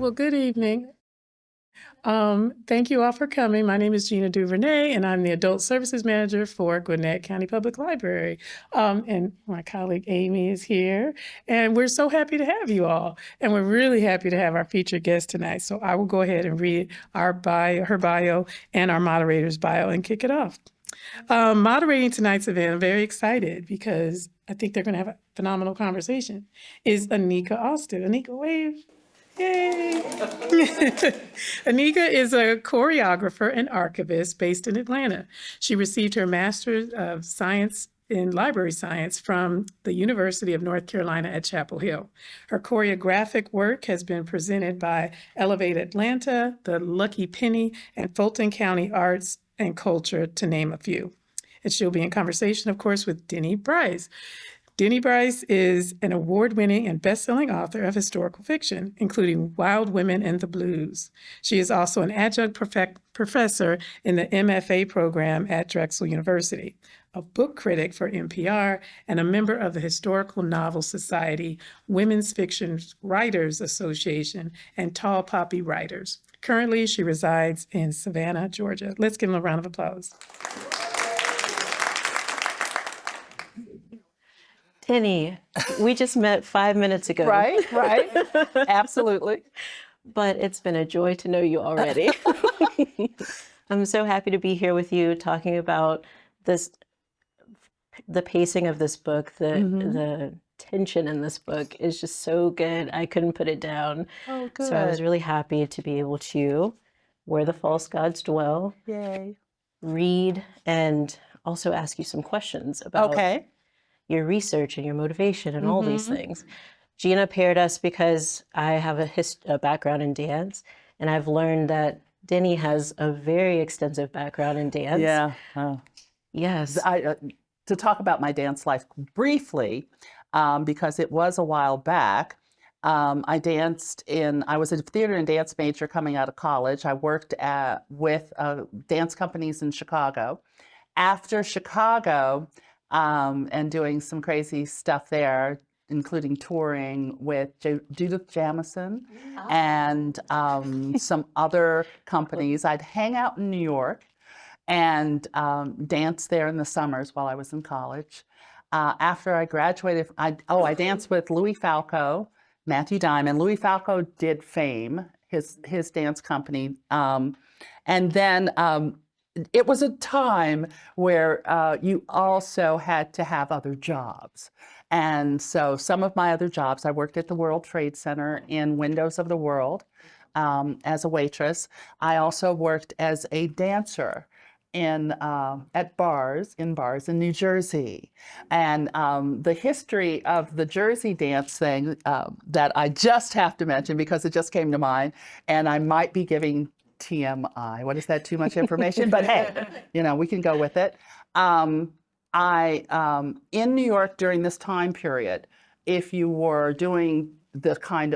well, good evening. Thank you all for coming. My name is Gina Duvernay, and I'm the Adult Services Manager for Gwinnett County Public Library. And my colleague Amy is here, and we're so happy to have you all. And we're really happy to have our featured guest tonight. So I will go ahead and read our bio, her bio, and our moderator's bio and kick it off. Moderating tonight's event, I'm very excited because I think they're going to have a phenomenal conversation, is Anika Austin. Anika, wave. Yay! Anika is a choreographer and archivist based in Atlanta. She received her Master's of Science in Library Science from the University of North Carolina at Chapel Hill. Her choreographic work has been presented by Elevate Atlanta, the Lucky Penny, and Fulton County Arts and Culture, to name a few. And she'll be in conversation, of course, with Denny Bryce. Denny Bryce is an award-winning and best-selling author of historical fiction, including Wild Women and the Blues. She is also an adjunct professor in the MFA program at Drexel University, a book critic for NPR, and a member of the Historical Novel Society, Women's Fiction Writers Association, and Tall Poppy Writers. Currently, she resides in Savannah, Georgia. Let's give them a round of applause. Denny, we just met 5 minutes ago. Right. Absolutely. But it's been a joy to know you already. I'm so happy to be here with you talking about this, the pacing of this book, the tension in this book is just so good. I couldn't put it down. Oh, good. So I was really happy to be able to Where the False Gods Dwell, Yay. read, and also ask you some questions about your research and your motivation and all these things. Gina paired us because I have a background in dance, and I've learned that Denny has a very extensive background in dance. Yeah. Yes. To talk about my dance life briefly, because it was a while back, I was a theater and dance major coming out of college. I worked with dance companies in Chicago. After Chicago, and doing some crazy stuff there, including touring with Judith Jamison and some other companies. I'd hang out in New York and dance there in the summers while I was in college. After I graduated, I danced with Louis Falco, Matthew Diamond. Louis Falco did Fame, his dance company. And then it was a time where you also had to have other jobs. And so some of my other jobs, I worked at the World Trade Center in Windows of the World as a waitress. I also worked as a dancer at bars in New Jersey. And the history of the Jersey dance thing that I just have to mention because it just came to mind, and I might be giving TMI. What is that? Too much information? But hey, we can go with it. In New York during this time period, if you were doing the kind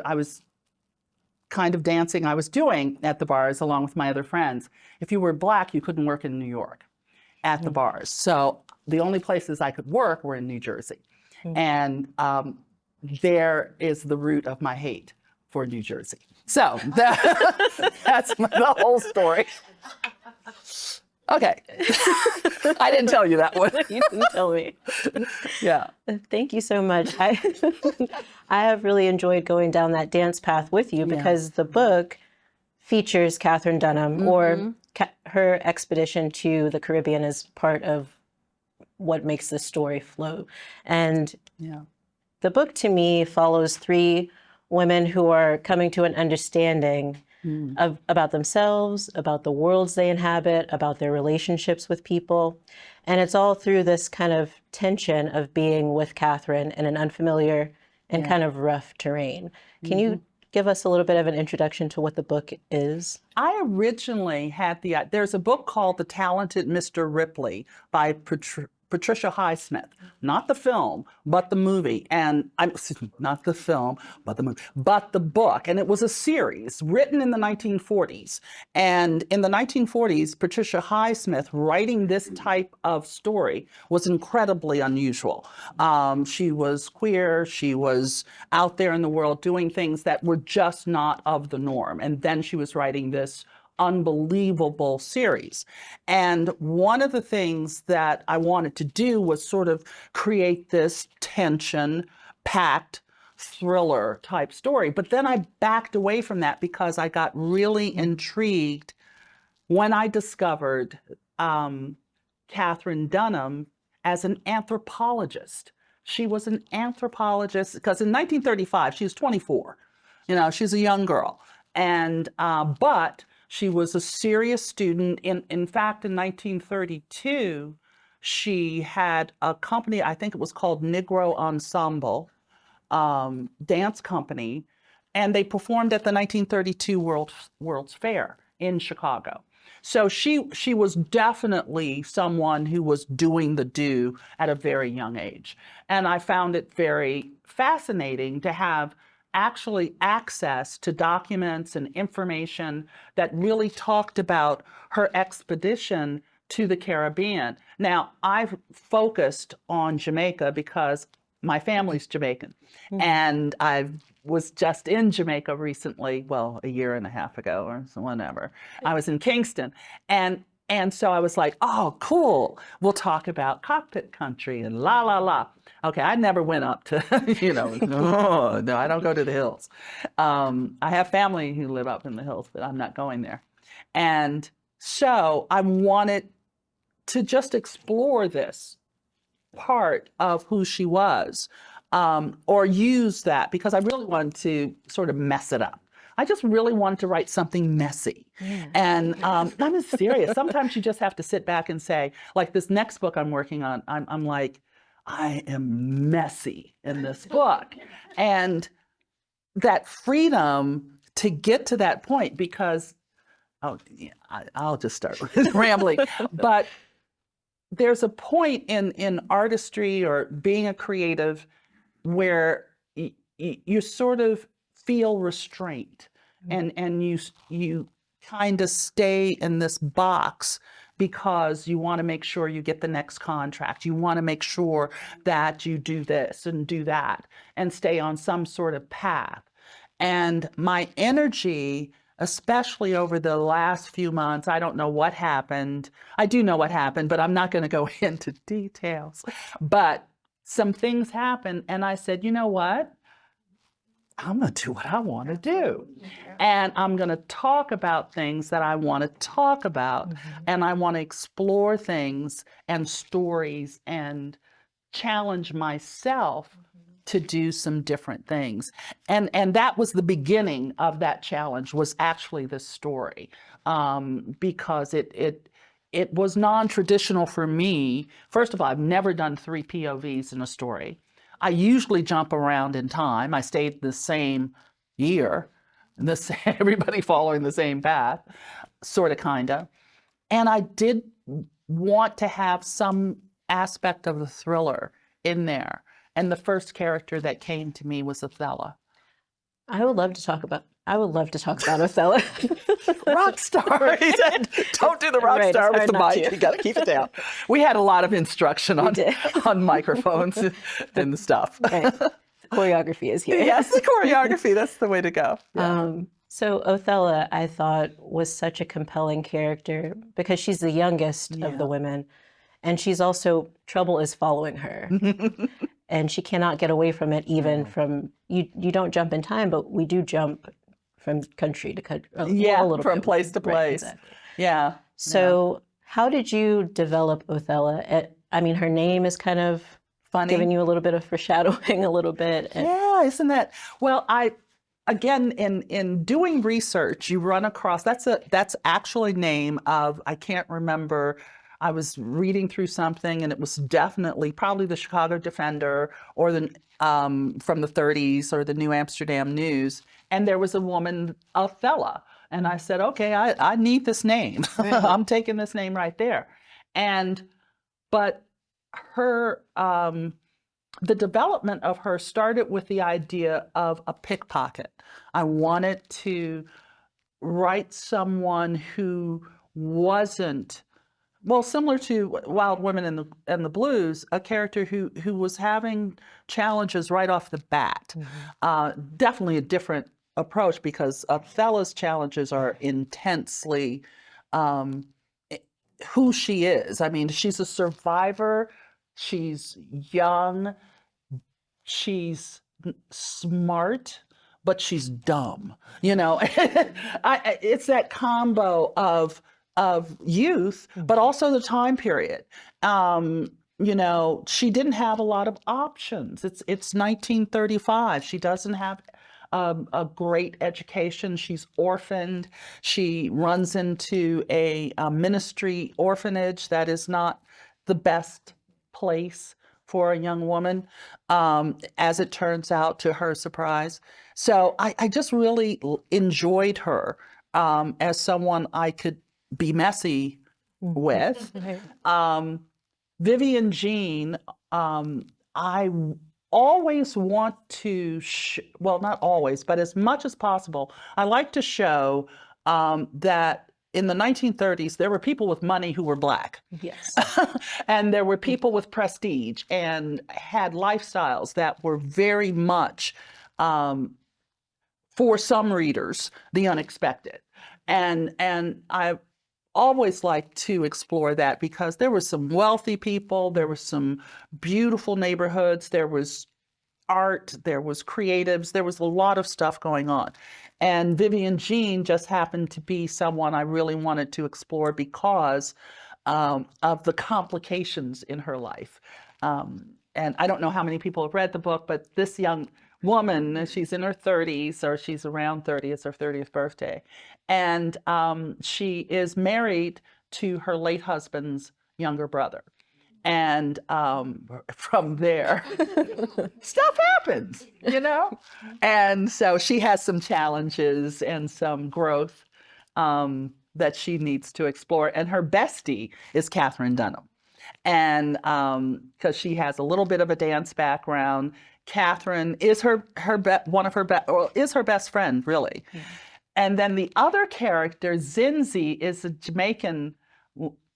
of dancing I was doing at the bars along with my other friends, if you were Black, you couldn't work in New York at the bars. So the only places I could work were in New Jersey. And there is the root of my hate for New Jersey. So that's the whole story. Okay. I didn't tell you that one. You didn't tell me. Yeah. Thank you so much. I have really enjoyed going down that dance path with you because the book features Katherine Dunham, or her expedition to the Caribbean as part of what makes the story flow. And the book to me follows 3 women who are coming to an understanding about themselves, about the worlds they inhabit, about their relationships with people. And it's all through this kind of tension of being with Katherine in an unfamiliar and kind of rough terrain. Can you give us a little bit of an introduction to what the book is? I originally had there's a book called The Talented Mr. Ripley by Patricia Highsmith, not the film, but the movie, and not the film, but the movie, but the book. And it was a series written in the 1940s. And in the 1940s, Patricia Highsmith writing this type of story was incredibly unusual. She was queer, she was out there in the world doing things that were just not of the norm. And then she was writing this unbelievable series. And one of the things that I wanted to do was sort of create this tension-packed thriller type story. But then I backed away from that because I got really intrigued when I discovered Katherine Dunham as an anthropologist. She was an anthropologist because in 1935, she was 24. You know, she's a young girl. And, but she was a serious student. In fact, in 1932, she had a company, I think it was called Negro Ensemble, dance company, and they performed at the 1932 World's Fair in Chicago. So she was definitely someone who was doing the do at a very young age. And I found it very fascinating to have actually access to documents and information that really talked about her expedition to the Caribbean. Now, I've focused on Jamaica because my family's Jamaican, and I was just in Jamaica recently, well, a year and a half ago or so, whatever. I was in Kingston, and so I was like, oh, cool. We'll talk about cockpit country and la, la, la. Okay, I never went up to, you know, oh, no, I don't go to the hills. I have family who live up in the hills, but I'm not going there. And so I wanted to just explore this part of who she was, or use that, because I really wanted to sort of mess it up. I just really wanted to write something messy. Yeah. And I'm serious. Sometimes you just have to sit back and say, like this next book I'm working on, I'm like, I am messy in this book. And that freedom to get to that point, because, oh, yeah, I'll just start rambling, but there's a point in artistry or being a creative where you sort of feel restraint, and you kind of stay in this box because you want to make sure you get the next contract. You want to make sure that you do this and do that and stay on some sort of path. And my energy, especially over the last few months, I don't know what happened. I do know what happened, but I'm not going to go into details. But some things happened, and I said, you know what? I'm going to do what I want to do. And I'm going to talk about things that I want to talk about. And I want to explore things and stories and challenge myself to do some different things. And that was the beginning of that challenge, was actually this story, because it was non-traditional for me. First of all, I've never done 3 POVs in a story. I usually jump around in time. I stayed the same year, everybody following the same path, sort of, kind of. And I did want to have some aspect of the thriller in there. And the first character that came to me was Othello. I would love to talk about Othello. Rock star. He said, don't do the rock star with the mic. You got to keep it down. We had a lot of instruction on microphones and the stuff. Right. Choreography is here. Yes, the choreography. That's the way to go. Yeah. So Othello, I thought, was such a compelling character because she's the youngest of the women. And she's also, trouble is following her. And she cannot get away from it, even from, you don't jump in time, but we do jump from country to country. From place to place. Right, exactly. Yeah. So how did you develop Othello? I mean, her name is kind of funny, giving you a little bit of foreshadowing a little bit. Yeah, isn't that? Well, again, in doing research, you run across, that's actually name of, I can't remember, I was reading through something, and it was definitely probably the Chicago Defender or the from the 30s or the New Amsterdam News, and there was a woman, Othello, and I said, okay, I need this name. I'm taking this name right there. But her the development of her started with the idea of a pickpocket. I wanted to write someone who wasn't, well, similar to Wild Women and the Blues, a character who was having challenges right off the bat. Definitely a different approach because Othello's challenges are intensely who she is. I mean, she's a survivor. She's young. She's smart, but she's dumb. You know, it's that combo of youth, but also the time period. You know, she didn't have a lot of options. It's 1935. She doesn't have a great education. She's orphaned. She runs into a ministry orphanage that is not the best place for a young woman, as it turns out, to her surprise. So I just really enjoyed her as someone I could be messy with. Vivian Jean, I always want to, well, not always, but as much as possible, I like to show that in the 1930s, there were people with money who were Black. Yes. And there were people with prestige and had lifestyles that were very much, for some readers, the unexpected. And I always like to explore that because there were some wealthy people, there were some beautiful neighborhoods, there was art, there was creatives, there was a lot of stuff going on. And Vivian Jean just happened to be someone I really wanted to explore because of the complications in her life. And I don't know how many people have read the book, but this young woman, she's in her 30s, or she's around 30, it's her 30th birthday. And she is married to her late husband's younger brother. And from there, stuff happens, you know? And so she has some challenges and some growth that she needs to explore. And her bestie is Katherine Dunham. And because she has a little bit of a dance background, Katherine is her best friend, really. And then the other character, Zinzi, is a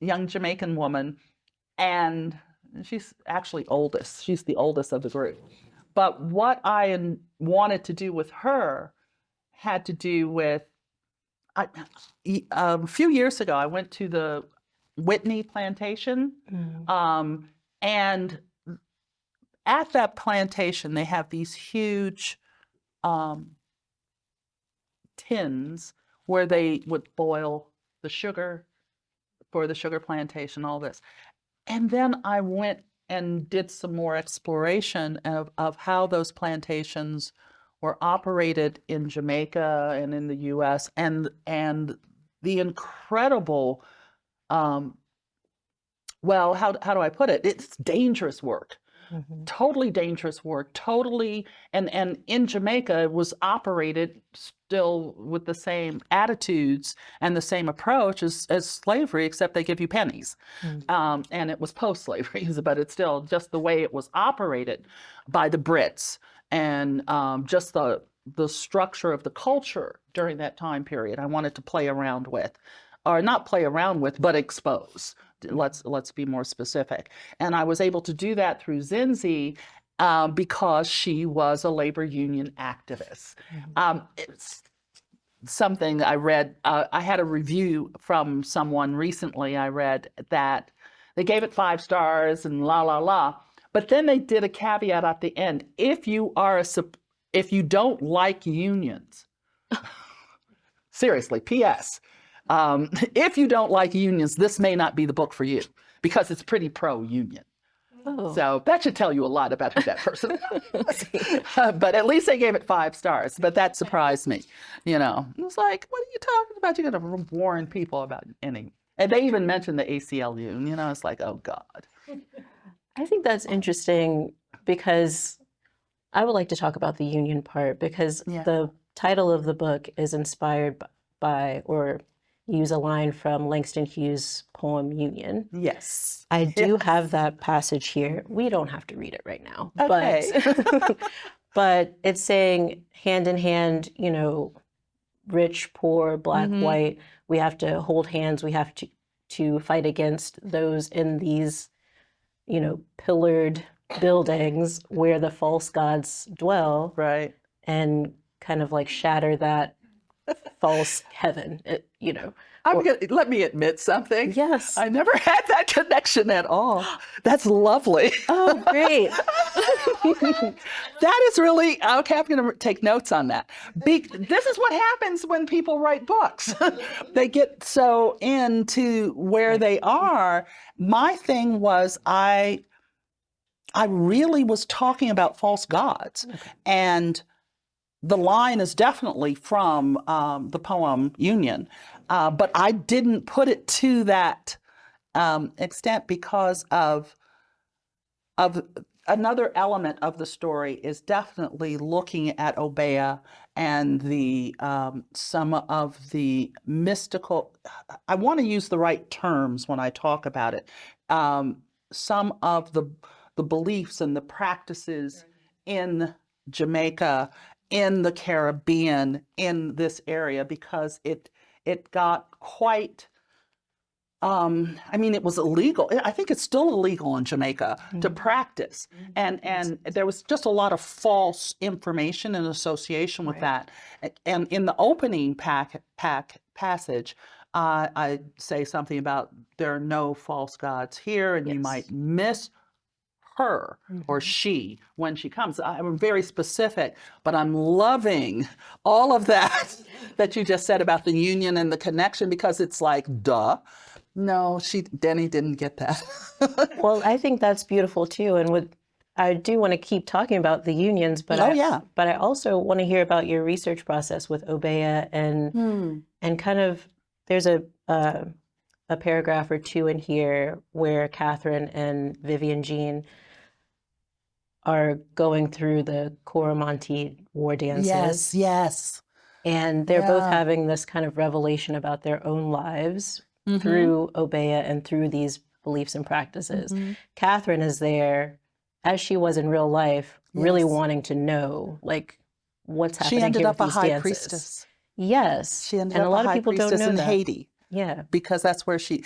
young Jamaican woman, and she's actually oldest. She's the oldest of the group. But what I wanted to do with her had to do with, a few years ago, I went to the Whitney plantation, and at that plantation, they have these huge tins where they would boil the sugar for the sugar plantation, all this. And then I went and did some more exploration of how those plantations were operated in Jamaica and in the US, and the incredible, well, how do I put it? It's dangerous work. Totally dangerous work, totally, and in Jamaica it was operated still with the same attitudes and the same approach as slavery, except they give you pennies. And it was post-slavery, but it's still just the way it was operated by the Brits, and just the structure of the culture during that time period I wanted to play around with, or not play around with, but expose. Let's be more specific. And I was able to do that through Zinzi because she was a labor union activist. It's something I read, I had a review from someone recently I read that they gave it 5 stars and la la la, but then they did a caveat at the end. If you don't like unions, seriously, P.S., if you don't like unions, this may not be the book for you because it's pretty pro-union. Oh. So that should tell you a lot about who that person was. But at least they gave it 5 stars. But that surprised me. You know, it was like, what are you talking about? You're going to warn people about any. And they even mentioned the ACLU. You know, it's like, oh, God. I think that's interesting because I would like to talk about the union part because the title of the book is inspired by, or use a line from Langston Hughes' poem Union. Yes. I do have that passage here. We don't have to read it right now, Okay. but it's saying hand in hand, you know, rich, poor, black, white, we have to hold hands. We have to fight against those in these, you know, pillared buildings where the false gods dwell. Right. And kind of like shatter that false heaven, you know. Let me admit something. Yes. I never had that connection at all. That's lovely. Oh, great. That is really, okay, I'm going to take notes on that. This is what happens when people write books. They get so into where they are. My thing was I really was talking about false gods. And the line is definitely from the poem Union, but I didn't put it to that extent because of another element of the story is definitely looking at Obeah and the some of the mystical. I want to use the right terms when I talk about it. Some of the beliefs and the practices in Jamaica, in the Caribbean, in this area, because it got quite, I mean, it was illegal. I think it's still illegal in Jamaica to practice. And there was just a lot of false information in association with that. And in the opening passage, I say something about there are no false gods here, and you might miss her or she when she comes. I'm very specific, but I'm loving all of that that you just said about the union and the connection, because it's like, duh. No, Denny didn't get that. Well, I think that's beautiful too. And I do want to keep talking about the unions, but but I also want to hear about your research process with Obeah and kind of there's a paragraph or two in here where Katherine and Vivian Jean are going through the Coromantee war dances. Yes. And they're both having this kind of revelation about their own lives through Obeah and through these beliefs and practices. Katherine is there, as she was in real life, really wanting to know, like, what's happening. She ended here up with a these high dances. priestess. Yes. She ended and up a lot a of high people don't priestess know in that. Haiti. Yeah. Because that's where she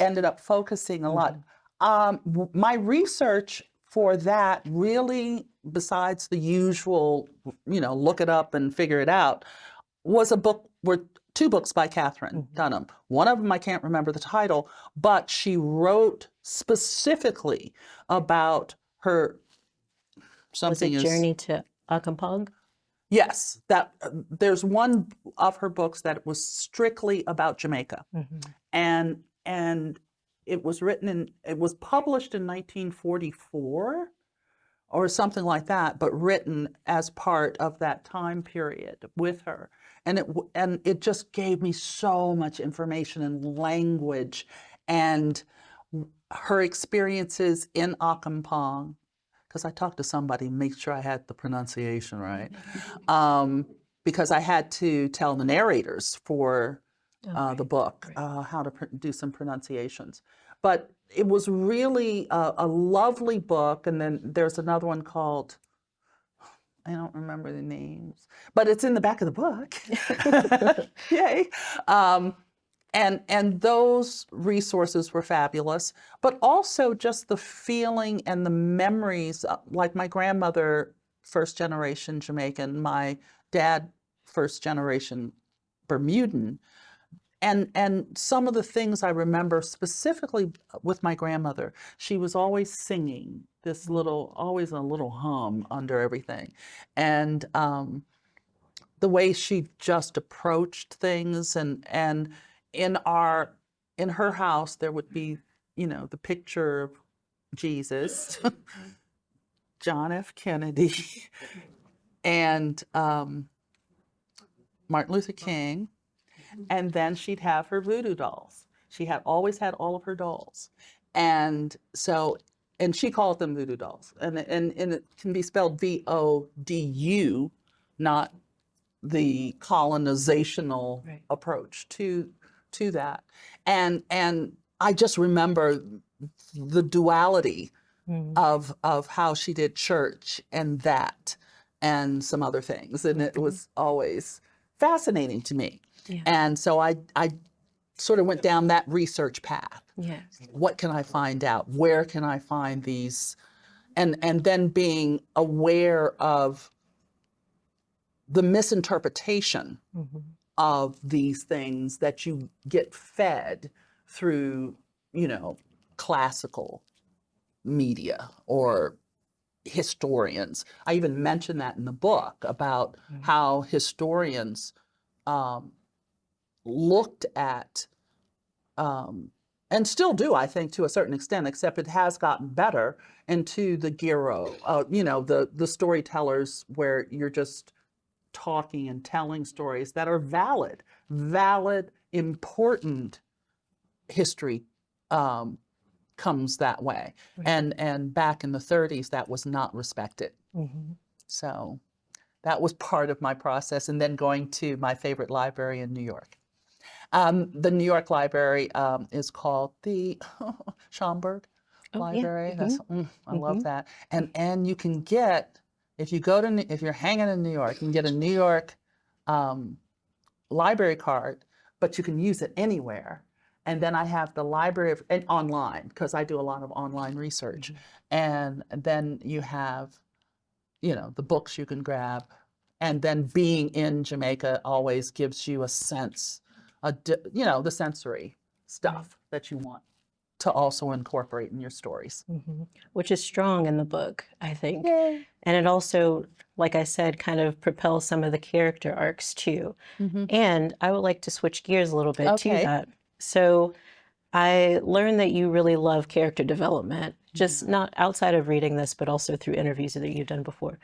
ended up focusing a lot. My research for that really, besides the usual, you know, look it up and figure it out, were two books by Katherine Dunham. One of them, I can't remember the title, but she wrote specifically about her something. Was it Journey to Accompong? Yes, there's one of her books that was strictly about Jamaica, and it was published in 1944 or something like that, but written as part of that time period with her, and it just gave me so much information and language, and her experiences in Accompong. Because I talked to somebody, make sure I had the pronunciation right, because I had to tell the narrators for the book how to do some pronunciations. But it was really a lovely book. And then there's another one called, I don't remember the names, but it's in the back of the book. Yay. And those resources were fabulous, but also just the feeling and the memories, like my grandmother, first generation Jamaican, my dad, first generation Bermudan. And some of the things I remember specifically with my grandmother, she was always singing this always a little hum under everything. And the way she just approached things, and in her house there would be, you know, the picture of Jesus, John F. Kennedy, and Martin Luther King, and then she'd have her voodoo dolls. She always had all of her dolls, and she called them voodoo dolls, and it can be spelled VODU, not the colonizational approach to to that. And I just remember the duality of how she did church and that and some other things. And it was always fascinating to me. Yeah. And so I sort of went down that research path. Yes. What can I find out? Where can I find these? And then being aware of the misinterpretation of these things that you get fed through, classical media or historians. I even mentioned that in the book about how historians looked at, and still do, I think, to a certain extent, except it has gotten better, into the Giro, the storytellers where you're just talking and telling stories that are valid, important history comes that way. Right. And back in the 30s, that was not respected. So that was part of my process. And then going to my favorite library in New York. The New York Library is called the Schomburg Library. That's I love that. And you can get, if you're hanging in New York, you can get a New York library card, but you can use it anywhere. And then I have the library and online, because I do a lot of online research. And then you have, the books you can grab. And then being in Jamaica always gives you a sense, the sensory stuff that you want to also incorporate in your stories. Which is strong in the book, I think. Yay. And it also, like I said, kind of propels some of the character arcs too. And I would like to switch gears a little bit to that. So I learned that you really love character development, just not outside of reading this, but also through interviews that you've done before.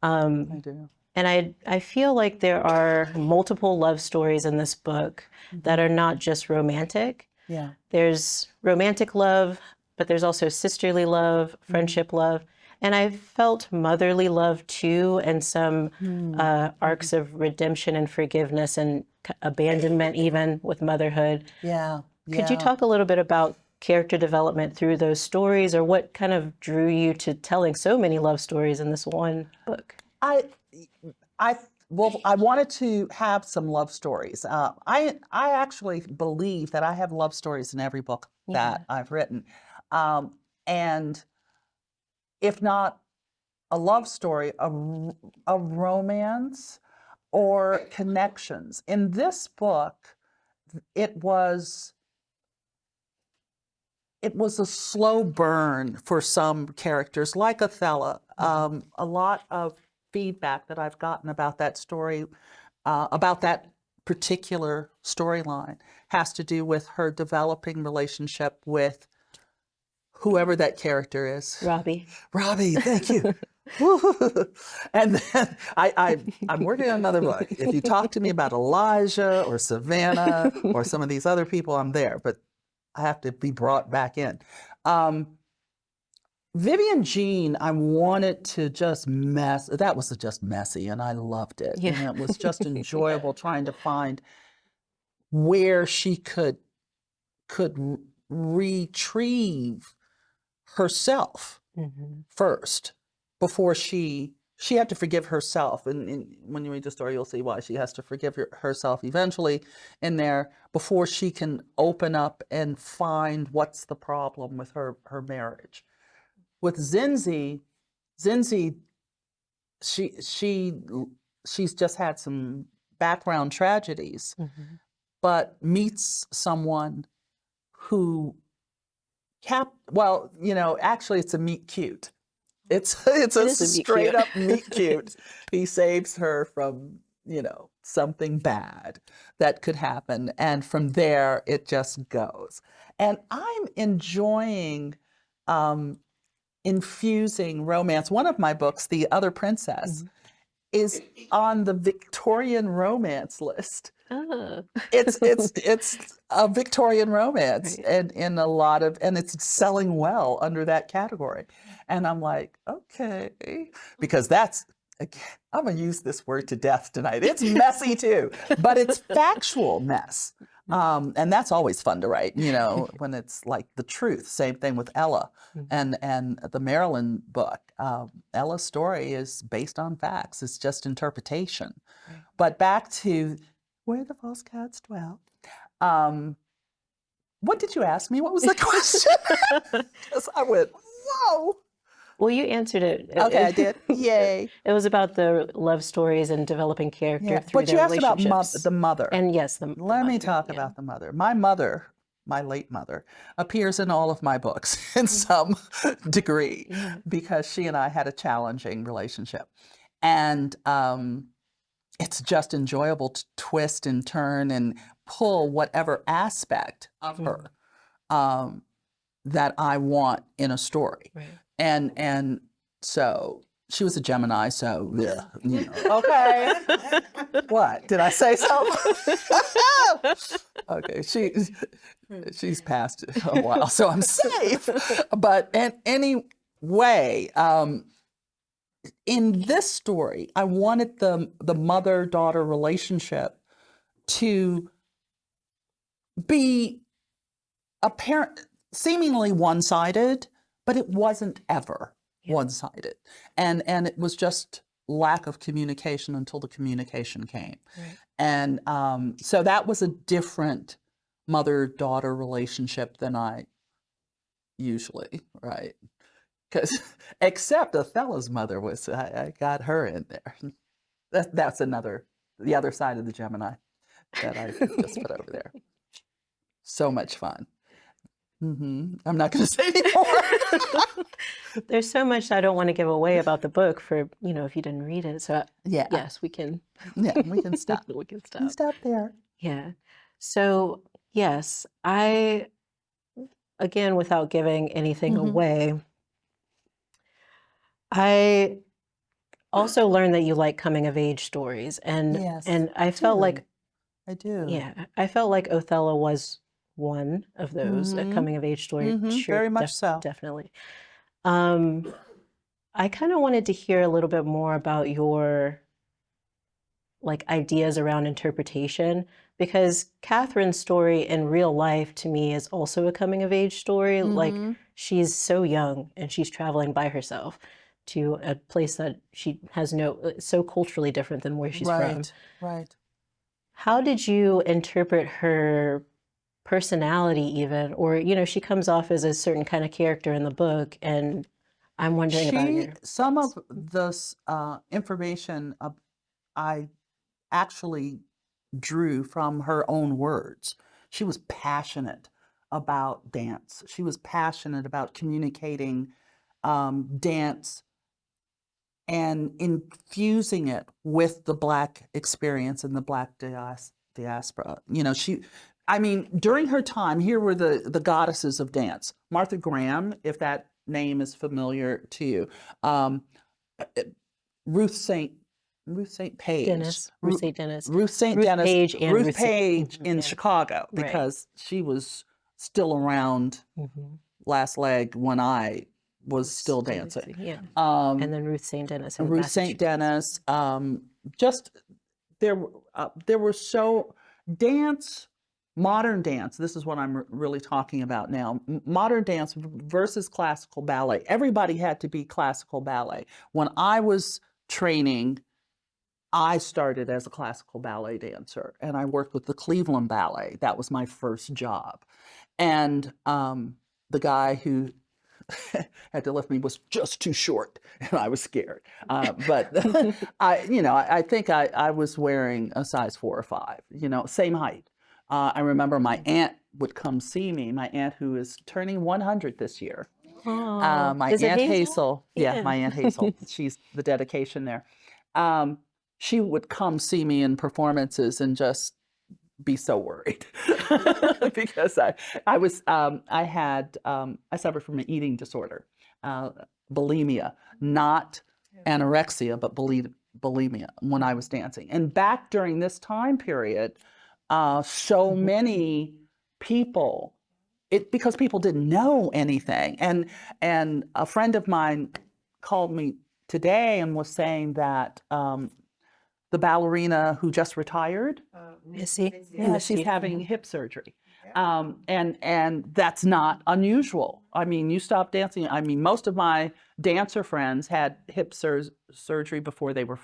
I do. And I feel like there are multiple love stories in this book that are not just romantic. Yeah. There's romantic love, but there's also sisterly love, friendship love. And I felt motherly love too, and some arcs of redemption and forgiveness and abandonment even with motherhood. Yeah. Could you talk a little bit about character development through those stories, or what kind of drew you to telling so many love stories in this one book? I wanted to have some love stories. I actually believe that I have love stories in every book that I've written. And if not a love story, a romance or connections. In this book, it was a slow burn for some characters, like Othello. A lot of feedback that I've gotten about that story, about that particular storyline, has to do with her developing relationship with whoever that character is. Robbie. Robbie, thank you. And then I'm working on another book. If you talk to me about Elijah or Savannah or some of these other people, I'm there, but I have to be brought back in. Vivian Jean, I wanted to just that was just messy, and I loved it. Yeah. And it was just enjoyable trying to find where she could retrieve herself first before she had to forgive herself. And when you read the story, you'll see why she has to forgive herself eventually in there before she can open up and find what's the problem with her marriage. With Zinzi, she's just had some background tragedies, but meets someone who actually it's a meet cute. It's a straight up meet cute. He saves her from, something bad that could happen. And from there, it just goes. And I'm enjoying infusing romance. One of my books, The Other Princess, is on the Victorian romance list. Oh. It's a Victorian romance, Right. and it's selling well under that category. And I'm like, okay, because I'm gonna use this word to death tonight. It's messy too, but it's factual mess. And that's always fun to write, you know, when it's like the truth. Same thing with Ella and the Maryland book. Ella's story is based on facts. It's just interpretation. Right. But back to Where the False Cats Dwell. What did you ask me? What was the question? 'Cause I went, whoa. Well, you answered it. Okay, I did. Yay. It was about the love stories and developing character through But you their asked about relationships. the mother. And yes, Let me talk about the mother. My mother, my late mother, appears in all of my books in some degree because she and I had a challenging relationship. And it's just enjoyable to twist and turn and pull whatever aspect of her that I want in a story. Right. And so she was a Gemini, so yeah, you know. Okay. What? Did I say something? Okay, she's passed a while, so I'm safe. But anyway, in this story, I wanted the mother-daughter relationship to be apparent, seemingly one-sided, but it wasn't ever one-sided. And it was just lack of communication until the communication came. Right. And so that was a different mother-daughter relationship than I usually, right? Because except Othello's mother was, I got her in there. That's the other side of the Gemini that I just put over there. So much fun. I'm not going to say anymore. There's so much I don't want to give away about the book for, you know, if you didn't read it. So yes, we can. Yeah, we can stop. We can stop. You stop there. Yeah. So yes, again, without giving anything away, I also learned that you like coming of age stories. And I felt like I do. Yeah, I felt like Othello was one of those, a coming of age story. Sure, very much so. Definitely. I kind of wanted to hear a little bit more about your ideas around interpretation, because Katherine's story in real life to me is also a coming of age story. Like, she's so young and she's traveling by herself to a place that she has so culturally different than where she's from. Right. How did you interpret her personality even? Or, you know, she comes off as a certain kind of character in the book, and I'm wondering about you. Some of this information I actually drew from her own words. She was passionate about dance. She was passionate about communicating dance and infusing it with the Black experience and the Black diaspora. You know, during her time, here were the goddesses of dance. Martha Graham, if that name is familiar to you. Ruth St. Page. Dennis. Ruth St. Dennis. Ruth St. Ruth Dennis. Page and Ruth Ruth Page in Chicago, because she was still around last leg when I was still dancing. Yeah. And then Ruth St. Dennis. Ruth St. Dennis. There were modern dance, this is what I'm really talking about now, modern dance versus classical ballet. Everybody had to be classical ballet. When I was training, I started as a classical ballet dancer, and I worked with the Cleveland Ballet. That was my first job. And the guy who had to lift me was just too short, and I was scared. But I think I was wearing a size 4 or 5, same height. I remember my aunt would come see me, my aunt who is turning 100 this year. My Aunt Hazel? Yeah, my Aunt Hazel. She's the dedication there. She would come see me in performances and just be so worried because I suffered from an eating disorder, bulimia, not anorexia, but bulimia when I was dancing. And back during this time period, so many people, because people didn't know anything. And a friend of mine called me today and was saying that the ballerina who just retired. Missy. Yeah, she's having hip surgery. And that's not unusual. I mean, you stop dancing. I mean, most of my dancer friends had hip surgery before they were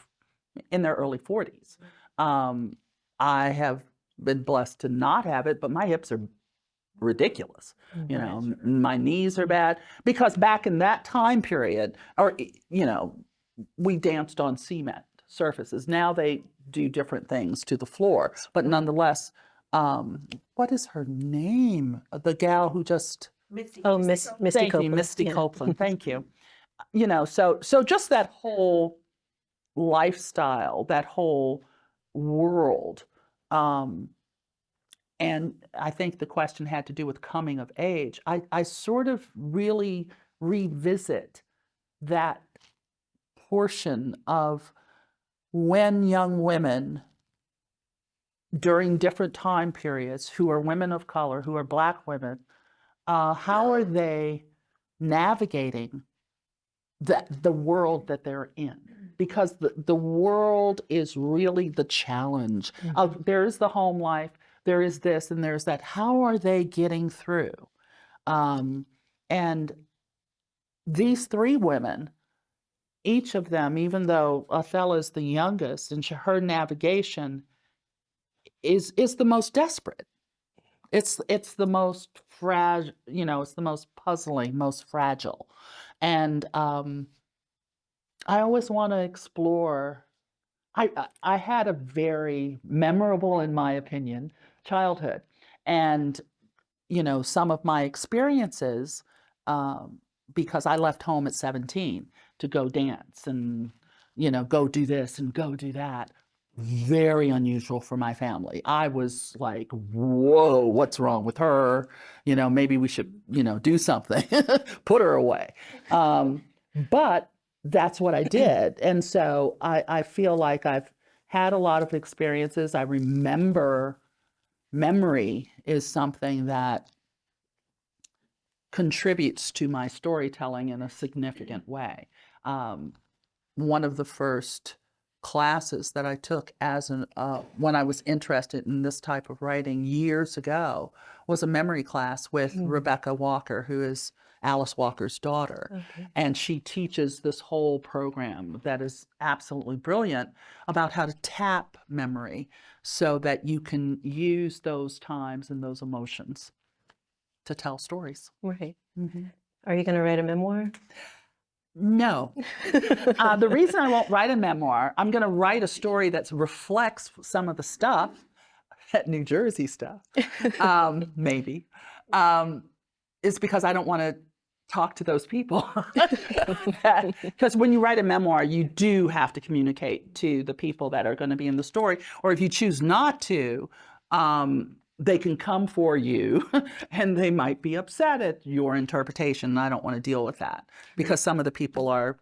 in their early 40s. I have been blessed to not have it, but my hips are ridiculous. You know, my knees are bad because back in that time period, or, you know, we danced on cement surfaces. Now they do different things to the floor, but nonetheless, what is her name? The gal who just Misty thank you, Copeland. Misty Copeland. Thank you. You know, so just that whole lifestyle, that whole world. And I think the question had to do with coming of age. I sort of really revisit that portion of when young women during different time periods who are women of color, who are Black women, how are they navigating the world that they're in? Because the world is really the challenge of there is the home life, there is this and there's that. How are they getting through? And these three women, each of them, even though Othello's the youngest, and her navigation is the most desperate. It's the most fragile, you know, it's the most puzzling, most fragile. And I always want to explore. I had a very memorable, in my opinion, childhood. And, you know, some of my experiences, because I left home at 17 to go dance and, you know, go do this and go do that. Very unusual for my family. I was like, whoa, what's wrong with her? You know, maybe we should, you know, do something, put her away. But that's what I did. And so I feel like I've had a lot of experiences. I remember memory is something that contributes to my storytelling in a significant way. One of the first classes that I took as when I was interested in this type of writing years ago was a memory class with Rebecca Walker, who is Alice Walker's daughter. Okay. And she teaches this whole program that is absolutely brilliant about how to tap memory so that you can use those times and those emotions to tell stories. Right. Mm-hmm. Are you going to write a memoir? No. The reason I won't write a memoir, I'm going to write a story that reflects some of the stuff, that New Jersey stuff, maybe, is because I don't want to talk to those people. Because when you write a memoir, you do have to communicate to the people that are going to be in the story. Or if you choose not to, they can come for you and they might be upset at your interpretation. And I don't want to deal with that because some of the people are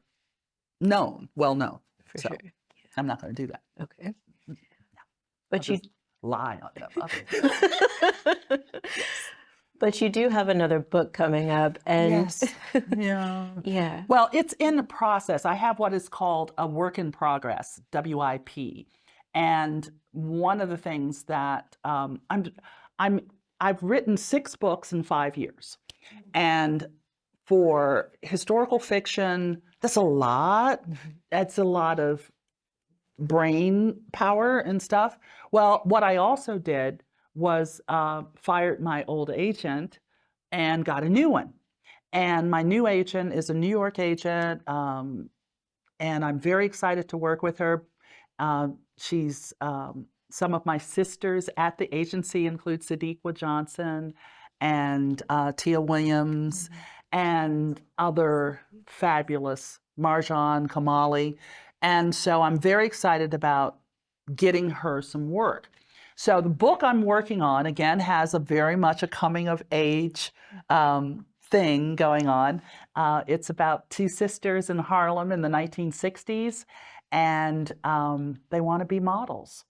well known. For sure. Yeah. I'm not going to do that. Okay. No. But I'll you lie on them. But you do have another book coming up, and yes. Yeah. Yeah. Well, it's in the process. I have what is called a work in progress, WIP. And one of the things that I've written 6 books in 5 years. And for historical fiction, that's a lot. That's a lot of brain power and stuff. Well, what I also did was fired my old agent and got a new one. And my new agent is a New York agent, and I'm very excited to work with her. She's some of my sisters at the agency include Sadiqa Johnson and Tia Williams and other fabulous Marjan Kamali. And so I'm very excited about getting her some work. So the book I'm working on, again, has a very much a coming of age thing going on. It's about 2 sisters in Harlem in the 1960s, and they want to be models.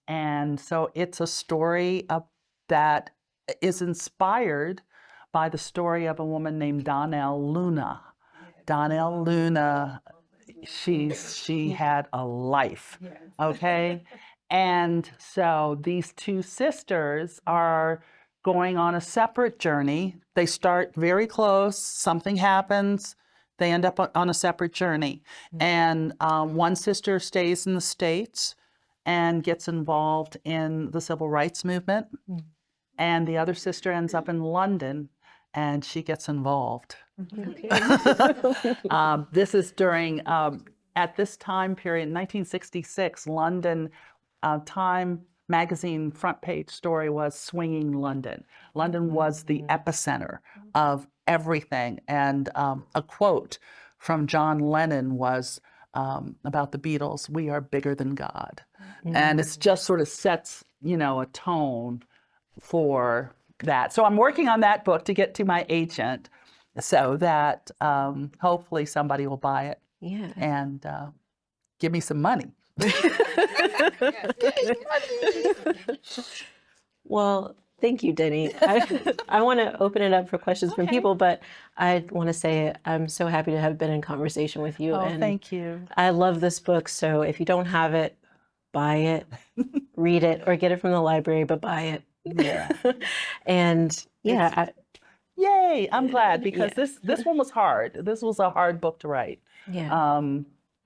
And so it's a story that is inspired by the story of a woman named Donnell Luna. Donnell Luna she had a life, okay? And so these two sisters are going on a separate journey. They start very close, something happens, they end up on a separate journey. And one sister stays in the States and gets involved in the civil rights movement. And the other sister ends up in London and she gets involved. This is during, at this time period, 1966, London, Time magazine front page story was Swinging London. London was the epicenter of everything. And a quote from John Lennon was about the Beatles, "We are bigger than God." And it's just sort of sets, you know, a tone for that. So I'm working on that book to get to my agent so that hopefully somebody will buy it and give me some money. Well, thank you, Denny. I want to open it up for questions from people, but I want to say I'm so happy to have been in conversation with you. Oh, and thank you. I love this book. So if you don't have it, buy it, read it, or get it from the library, but buy it. Yeah. And yeah. Yay, I'm glad because this one was hard. This was a hard book to write. Yeah.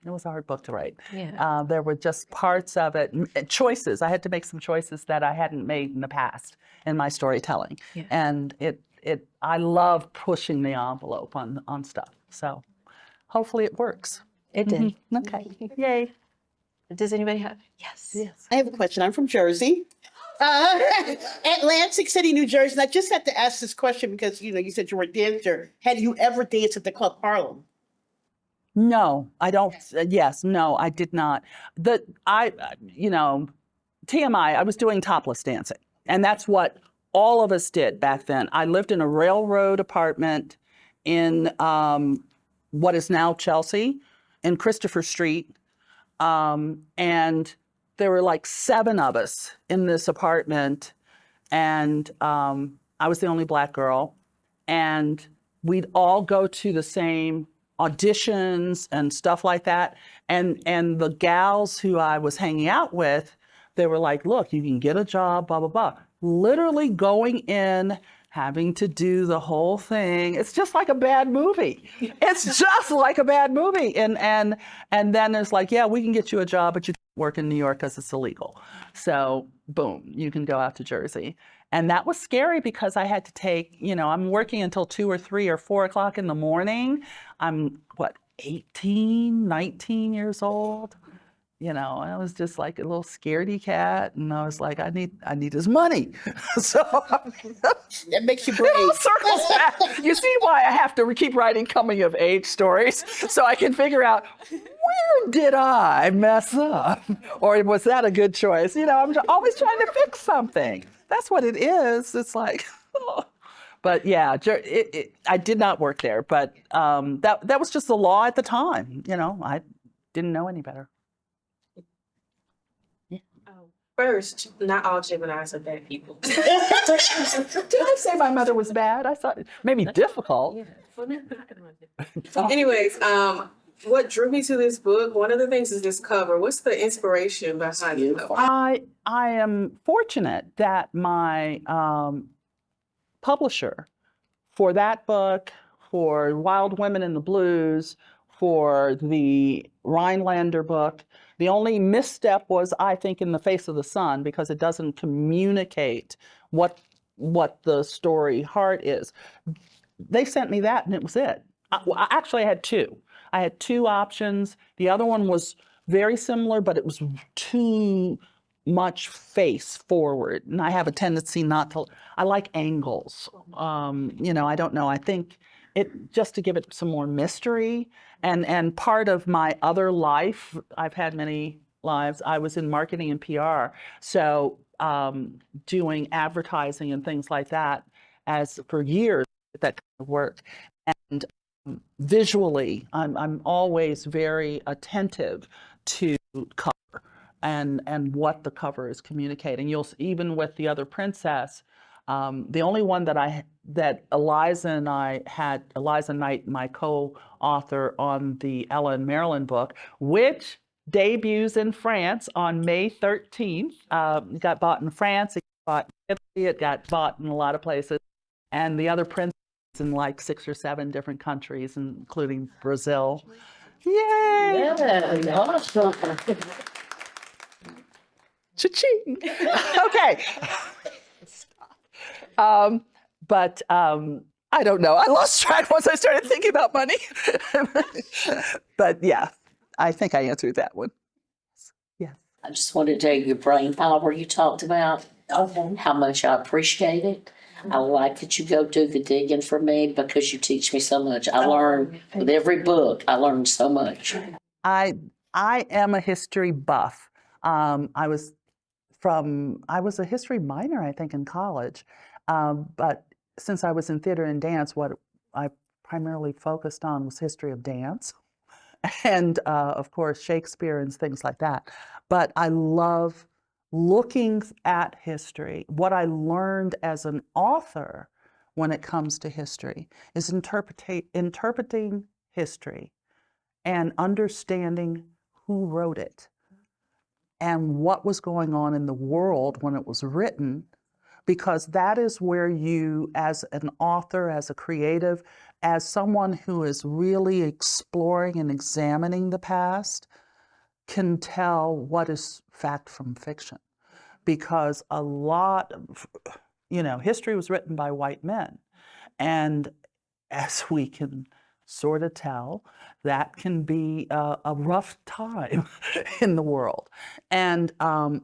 It was a hard book to write. Yeah. There were just parts of it, choices. I had to make some choices that I hadn't made in the past in my storytelling. Yeah. And I love pushing the envelope on stuff. So hopefully it works. It did. Okay, yay. Does anybody have? Yes. I have a question. I'm from Jersey, Atlantic City, New Jersey. And I just had to ask this question because, you know, you said you were a dancer. Had you ever danced at the Club Harlem? No, I don't. Yes, no, I did not. You know, TMI, I was doing topless dancing. And that's what all of us did back then. I lived in a railroad apartment in what is now Chelsea, in Christopher Street. And there were like 7 of us in this apartment. And I was the only Black girl. And we'd all go to the same auditions and stuff like that. And the gals who I was hanging out with, they were like, look, you can get a job, blah, blah, blah. Literally going in, having to do the whole thing. It's just like a bad movie. It's just like a bad movie. And then it's like, yeah, we can get you a job, but you can't work in New York because it's illegal. So boom, you can go out to Jersey. And that was scary because I had to take, you know, I'm working until 2 or 3 or 4 o'clock in the morning. I'm 18, 19 years old. You know, I was just like a little scaredy cat, and I was like, I need his money. So That makes you brave. it all circles back. You see why I have to keep writing coming of age stories, so I can figure out where did I mess up, or was that a good choice? You know, I'm always trying to fix something. That's what it is. It's like, oh. But yeah, I did not work there, but that was just the law at the time. You know, I didn't know any better. First, not all Geminis are bad people. Did I say my mother was bad? I thought it made me difficult. Anyways, what drew me to this book, one of the things is this cover. What's the inspiration behind it? I am fortunate that my publisher for that book, for Wild Women in the Blues, for the Rhinelander book, the only misstep was, I think, in The Face of the Sun, because it doesn't communicate what the story heart is. They sent me that and it was it. Actually, I had 2. I had 2 options. The other one was very similar, but it was too much face forward. And I have a tendency not to, I like angles. You know, I don't know. I think it, just to give it some more mystery. And part of my other life, I've had many lives, I was in marketing and PR. So doing advertising and things like that as for years, that kind of work. And visually, I'm always very attentive to cover and what the cover is communicating. You'll, even with The Other Princess, The only one that Eliza Knight, my co-author on the Ella and Marilyn book, which debuts in France on May 13th. It got bought in France, it got bought in Italy, it got bought in a lot of places, and the other prints in like 6 or 7 different countries, including Brazil. Yay! Yeah, awesome. Cha-ching! Okay. But I don't know. I lost track once I started thinking about money. But yeah, I think I answered that one. Yes. I just wanted to tell you your brain power you talked about, how much I appreciate it. I like that you go do the digging for me because you teach me so much. I learn with every book, I learn so much. I am a history buff. I was a history minor, I think, in college. But since I was in theater and dance, what I primarily focused on was history of dance and, of course, Shakespeare and things like that. But I love looking at history. What I learned as an author when it comes to history is interpreting history and understanding who wrote it and what was going on in the world when it was written, because that is where you, as an author, as a creative, as someone who is really exploring and examining the past, can tell what is fact from fiction. Because a lot of, history was written by white men. And as we can sort of tell, that can be a rough time in the world. And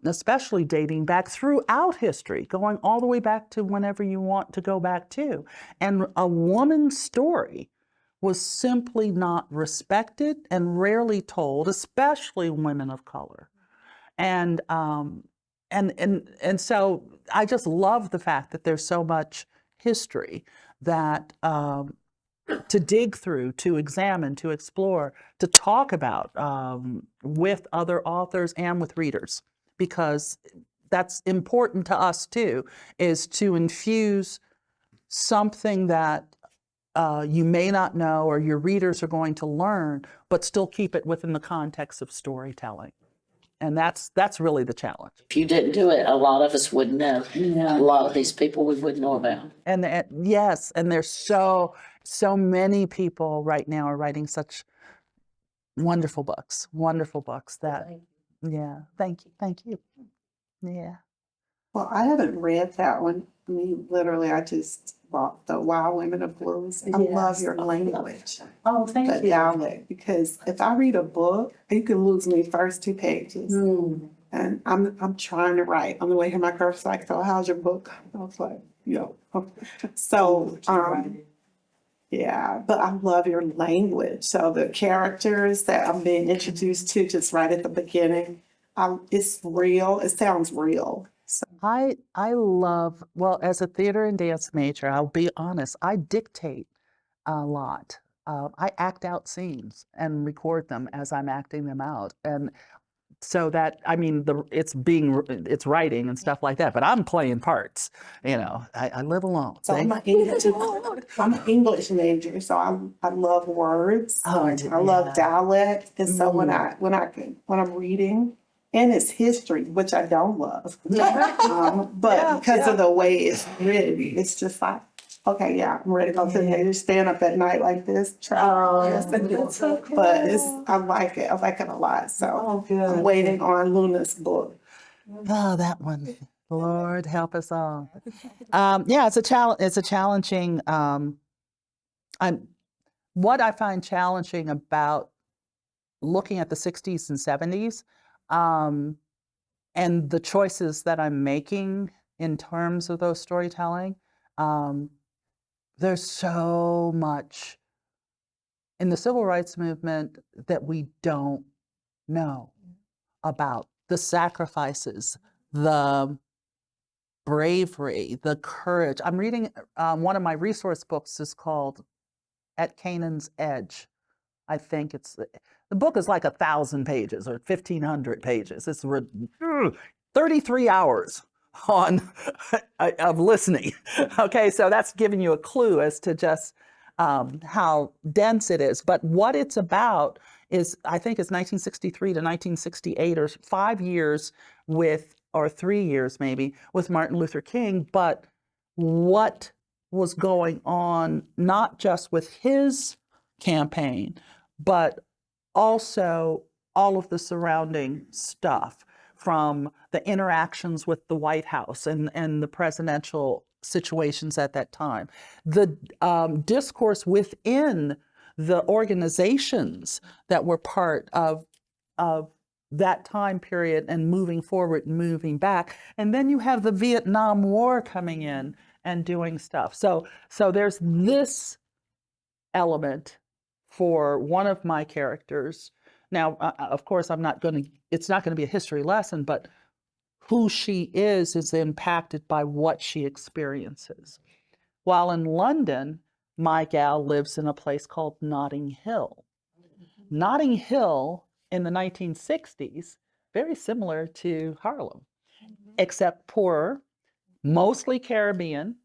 especially dating back throughout history, going all the way back to whenever you want to go back to. And a woman's story was simply not respected and rarely told, especially women of color. And so I just love the fact that there's so much history that to dig through, to examine, to explore, to talk about with other authors and with readers, because that's important to us too, is to infuse something that you may not know or your readers are going to learn, but still keep it within the context of storytelling. And that's really the challenge. If you didn't do it, a lot of us wouldn't know. A lot of these people we wouldn't know about. And yes, and there's so many people right now are writing such wonderful books that, yeah, thank you. Yeah. Well, I haven't read that one. I mean, literally, I just bought the Wild Women of Blues. I love your language. Oh, thank The dialect, because if I read a book, you can lose me first 2 pages. And I'm trying to write on the way here. My girl's like, "So how's your book?" I was like, "Yo." So yeah, but I love your language. So the characters that I'm being introduced to just right at the beginning, it's real. It sounds real. So I love, well, as a theater and dance major, I'll be honest, I dictate a lot. I act out scenes and record them as I'm acting them out. And so that, I mean, it's writing and stuff like that, but I'm playing parts, I live alone. So I'm an English major, so I love words. I love dialect, and so when I'm reading, and it's history, which I don't love, but because of the way it's written, it's just like, okay, yeah, I'm ready to go to the theater, stand up at night like this, try. But I like it. I like it a lot. So I'm waiting on Luna's book. Oh, that one. Lord help us all. Yeah, it's a challenging. What I find challenging about looking at the 60s and 70s, and the choices that I'm making in terms of those storytelling, there's so much in the civil rights movement that we don't know about. The sacrifices, the bravery, the courage. I'm reading, one of my resource books is called At Canaan's Edge. I think the book is like 1,000 pages or 1,500 pages. It's 33 hours of listening. Okay, so that's giving you a clue as to just how dense it is. But what it's about is, I think it's 1963 to 1968, or 5 years or 3 years maybe, with Martin Luther King. But what was going on, not just with his campaign, but also all of the surrounding stuff, from the interactions with the White House and the presidential situations at that time, the discourse within the organizations that were part of that time period, and moving forward and moving back. And then you have the Vietnam War coming in and doing stuff. So there's this element for one of my characters. Now, of course, it's not going to be a history lesson, but who she is impacted by what she experiences. While in London, my gal lives in a place called Notting Hill. Notting Hill in the 1960s, very similar to Harlem, except poorer, mostly Caribbean.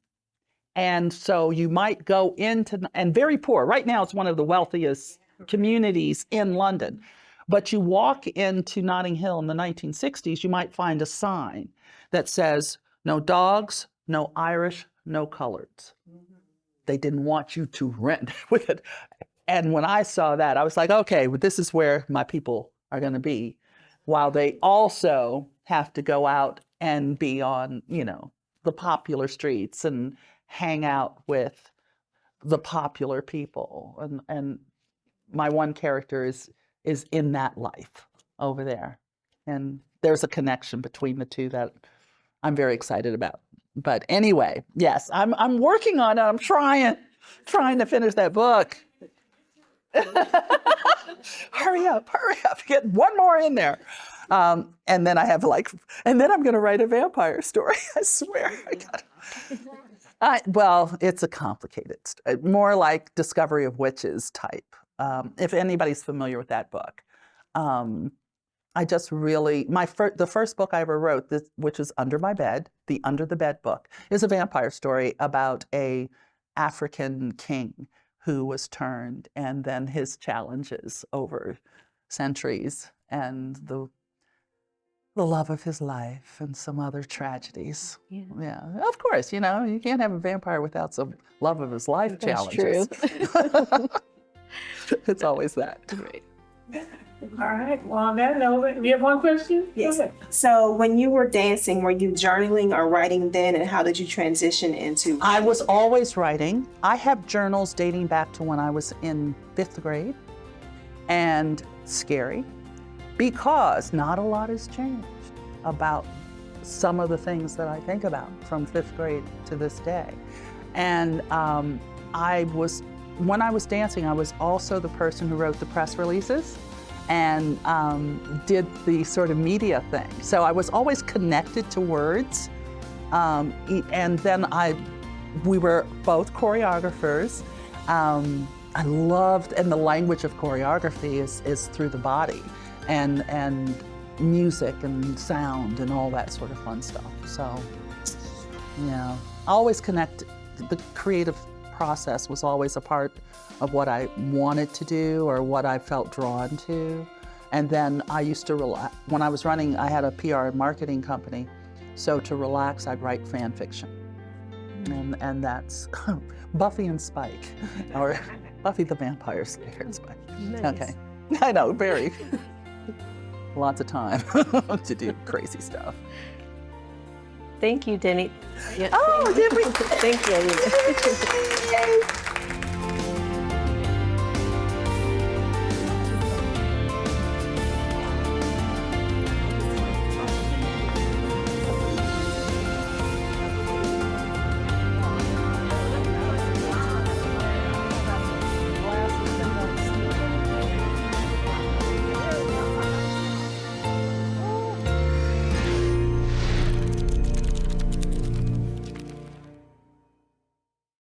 And so you might go into, and very poor. Right now, it's one of the wealthiest communities in London. But you walk into Notting Hill in the 1960s, you might find a sign that says, no dogs, no Irish, no coloreds. They didn't want you to rent with it. And when I saw that, I was like, okay, well, this is where my people are going to be, while they also have to go out and be on, the popular streets and hang out with the popular people. And my one character is in that life over there. And there's a connection between the two that I'm very excited about. But anyway, yes, I'm working on it. I'm trying to finish that book. Hurry up, get one more in there. And then I have and then I'm going to write a vampire story. I swear. Well, it's a complicated, more like Discovery of Witches type. If anybody's familiar with that book. I just really, the first book I ever wrote, which is Under My Bed, the Under the Bed book, is a vampire story about a African king who was turned, and then his challenges over centuries, and the love of his life and some other tragedies. Yeah. Of course, you can't have a vampire without some love of his life challenges. That's true. It's always that. Right. All right. Well, on that note, you have one question? Yes. Go ahead. So when you were dancing, were you journaling or writing then, and how did you transition into? I was always writing. I have journals dating back to when I was in 5th grade, and scary, because not a lot has changed about some of the things that I think about from 5th grade to this day. And when I was dancing, I was also the person who wrote the press releases and did the sort of media thing. So I was always connected to words. And then we were both choreographers. I loved, and the language of choreography is through the body, and music and sound and all that sort of fun stuff. So, I always connect. The creative process was always a part of what I wanted to do or what I felt drawn to. And then I used to relax. When I was running, I had a PR and marketing company. So to relax, I'd write fan fiction. And that's Buffy and Spike, or Buffy the Vampire Slayer and Spike. Nice. Okay. I know, very. Lots of time to do crazy stuff. Thank you, Denny. Yeah, Oh, did we? thank you.